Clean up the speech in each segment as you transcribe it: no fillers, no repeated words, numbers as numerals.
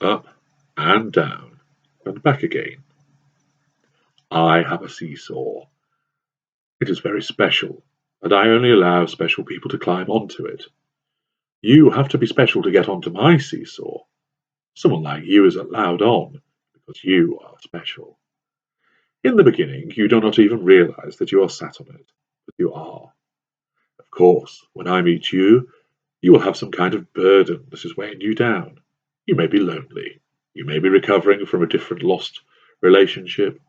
up and down, and back again. I have a seesaw. It is very special, and I only allow special people to climb onto it. You have to be special to get onto my seesaw. Someone like you is allowed on because you are special. In the beginning, you do not even realize that you are sat on it, but you are. Of course, when I meet you, you will have some kind of burden that is weighing you down. You may be lonely. You may be recovering from a different lost relationship.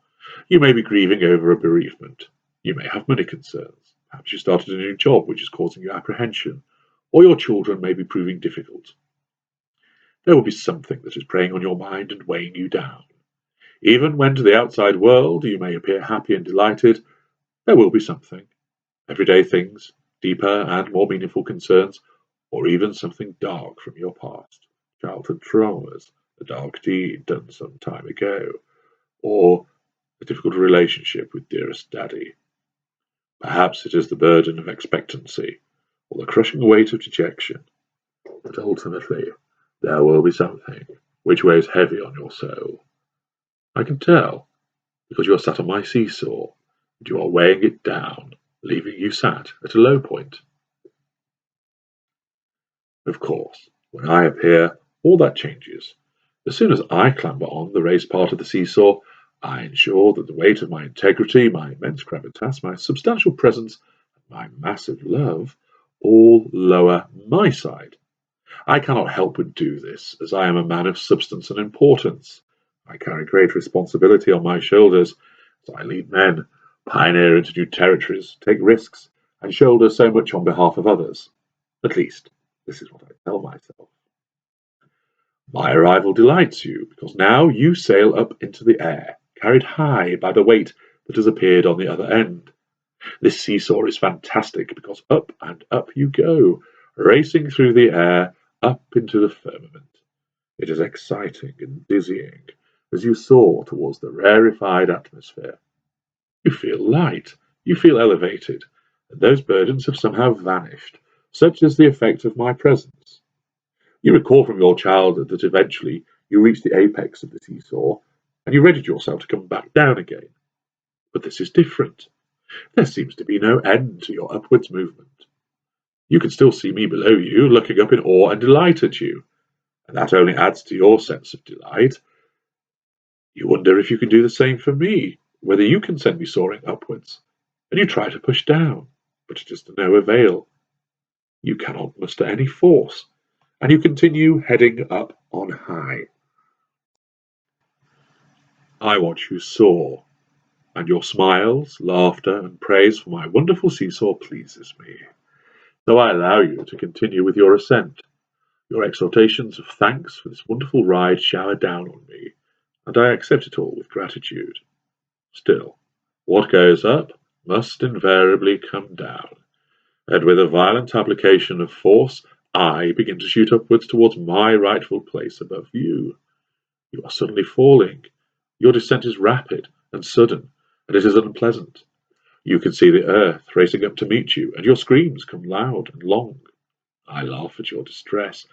You may be grieving over a bereavement. You may have money concerns. Perhaps you started a new job which is causing you apprehension, or your children may be proving difficult. There will be something that is preying on your mind and weighing you down. Even when to the outside world you may appear happy and delighted, there will be something. Everyday things, deeper and more meaningful concerns, or even something dark from your past. Childhood traumas, a dark deed done some time ago, or a difficult relationship with dearest daddy. Perhaps it is the burden of expectancy, or the crushing weight of dejection. But ultimately, there will be something which weighs heavy on your soul. I can tell, because you are sat on my seesaw, and you are weighing it down, leaving you sat at a low point. Of course, when I appear, all that changes. As soon as I clamber on the raised part of the seesaw, I ensure that the weight of my integrity, my immense gravitas, my substantial presence, and my massive love all lower my side. I cannot help but do this, as I am a man of substance and importance. I carry great responsibility on my shoulders, as I lead men, pioneer into new territories, take risks, and shoulder so much on behalf of others. At least, this is what I tell myself. My arrival delights you, because now you sail up into the air, carried high by the weight that has appeared on the other end. This seesaw is fantastic, because up and up you go, racing through the air, up into the firmament. It is exciting and dizzying as you soar towards the rarefied atmosphere. You feel light, you feel elevated, and those burdens have somehow vanished. Such is the effect of my presence. You recall from your childhood that eventually you reached the apex of the seesaw, and you readied yourself to come back down again. But this is different. There seems to be no end to your upwards movement. You can still see me below you, looking up in awe and delight at you, and that only adds to your sense of delight. You wonder if you can do the same for me, whether you can send me soaring upwards, and you try to push down, but it is to no avail. You cannot muster any force, and you continue heading up on high. I watch you soar, and your smiles, laughter, and praise for my wonderful seesaw pleases me. So I allow you to continue with your ascent. Your exhortations of thanks for this wonderful ride shower down on me, and I accept it all with gratitude. Still, what goes up must invariably come down, and with a violent application of force, I begin to shoot upwards towards my rightful place above you. You are suddenly falling. Your descent is rapid and sudden, and it is unpleasant. You can see the earth racing up to meet you, and your screams come loud and long. I laugh at your distress,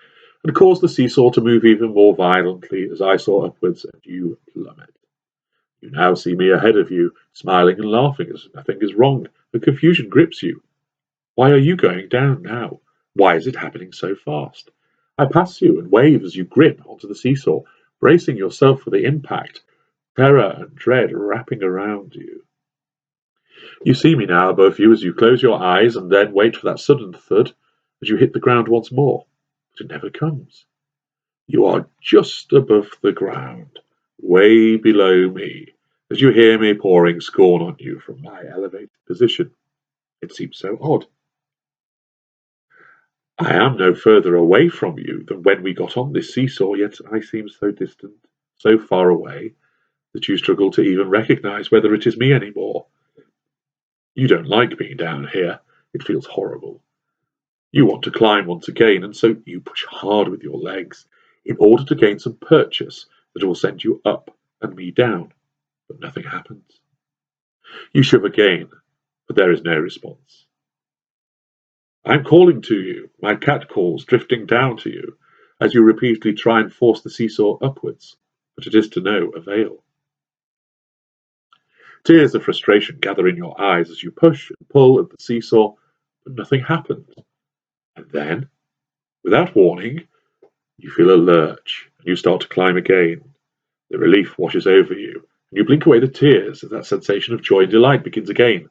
and cause the seesaw to move even more violently as I soar upwards and you plummet. You now see me ahead of you, smiling and laughing as if nothing is wrong. The confusion grips you. Why are you going down now? Why is it happening so fast? I pass you and wave as you grip onto the seesaw, bracing yourself for the impact, terror and dread wrapping around you. You see me now above you as you close your eyes and then wait for that sudden thud as you hit the ground once more, but it never comes. You are just above the ground, way below me, as you hear me pouring scorn on you from my elevated position. It seems so odd. I am no further away from you than when we got on this seesaw, yet I seem so distant, so far away, that you struggle to even recognize whether it is me anymore. You don't like being down here. It feels horrible. You want to climb once again, and so you push hard with your legs in order to gain some purchase that will send you up and me down, but nothing happens. You shove again, but there is no response. I'm calling to you. My cat calls, drifting down to you. as you repeatedly try and force the seesaw upwards, but it is to no avail. Tears of frustration gather in your eyes as you push and pull at the seesaw, but nothing happens. And then, without warning, you feel a lurch and you start to climb again. The relief washes over you, and you blink away the tears as that sensation of joy and delight begins again.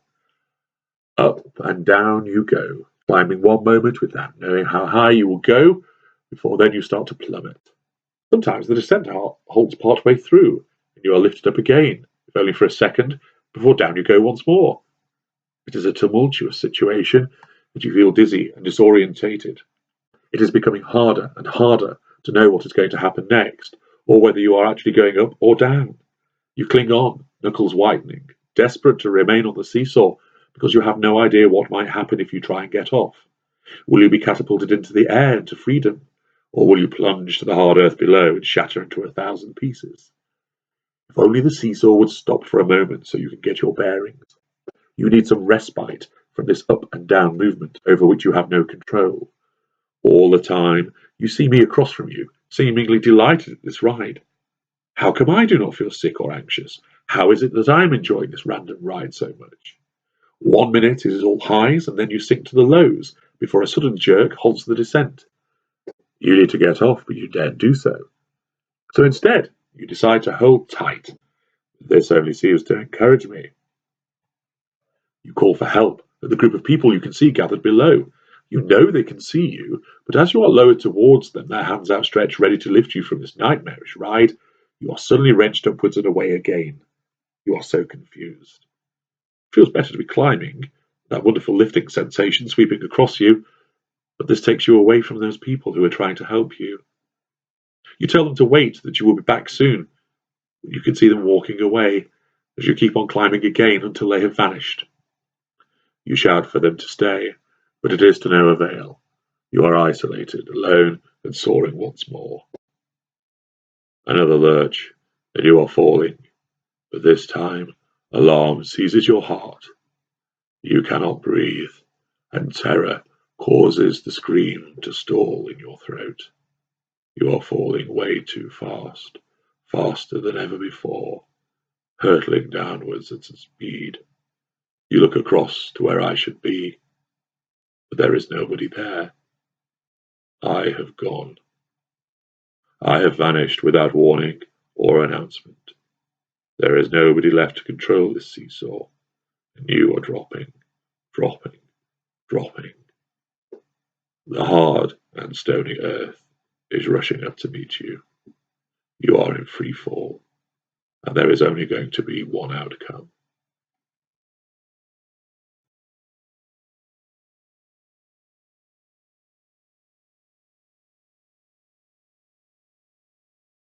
Up and down you go, climbing one moment without knowing how high you will go, before then you start to plummet. Sometimes the descent halts partway through, and you are lifted up again, if only for a second, before down you go once more. It is a tumultuous situation, and you feel dizzy and disorientated. It is becoming harder and harder to know what is going to happen next, or whether you are actually going up or down. You cling on, knuckles whitening, desperate to remain on the seesaw, because you have no idea what might happen if you try and get off. Will you be catapulted into the air, into freedom? Or will you plunge to the hard earth below and shatter into 1,000 pieces? If only the seesaw would stop for a moment so you can get your bearings. You need some respite from this up and down movement over which you have no control. All the time, you see me across from you, seemingly delighted at this ride. How come I do not feel sick or anxious? How is it that I am enjoying this random ride so much? 1 minute it is all highs, and then you sink to the lows, before a sudden jerk halts the descent. You need to get off, but you daren't do so. So instead, you decide to hold tight. This only seems to encourage me. You call for help at the group of people you can see gathered below. You know they can see you, but as you are lowered towards them, their hands outstretched ready to lift you from this nightmarish ride, you are suddenly wrenched upwards and away again. You are so confused. It feels better to be climbing, that wonderful lifting sensation sweeping across you, but this takes you away from those people who are trying to help you. You tell them to wait, that you will be back soon, but you can see them walking away as you keep on climbing again until they have vanished. You shout for them to stay, but it is to no avail. You are isolated, alone, and soaring once more. Another lurch, and you are falling, but this time alarm seizes your heart. You cannot breathe, and terror causes the scream to stall in your throat. You are falling way too fast, faster than ever before, hurtling downwards at a speed. You look across to where I should be, but there is nobody there. I have gone. I have vanished without warning or announcement. There is nobody left to control this seesaw, and you are dropping, dropping, dropping. The hard and stony earth is rushing up to meet you. You are in free fall, and there is only going to be one outcome.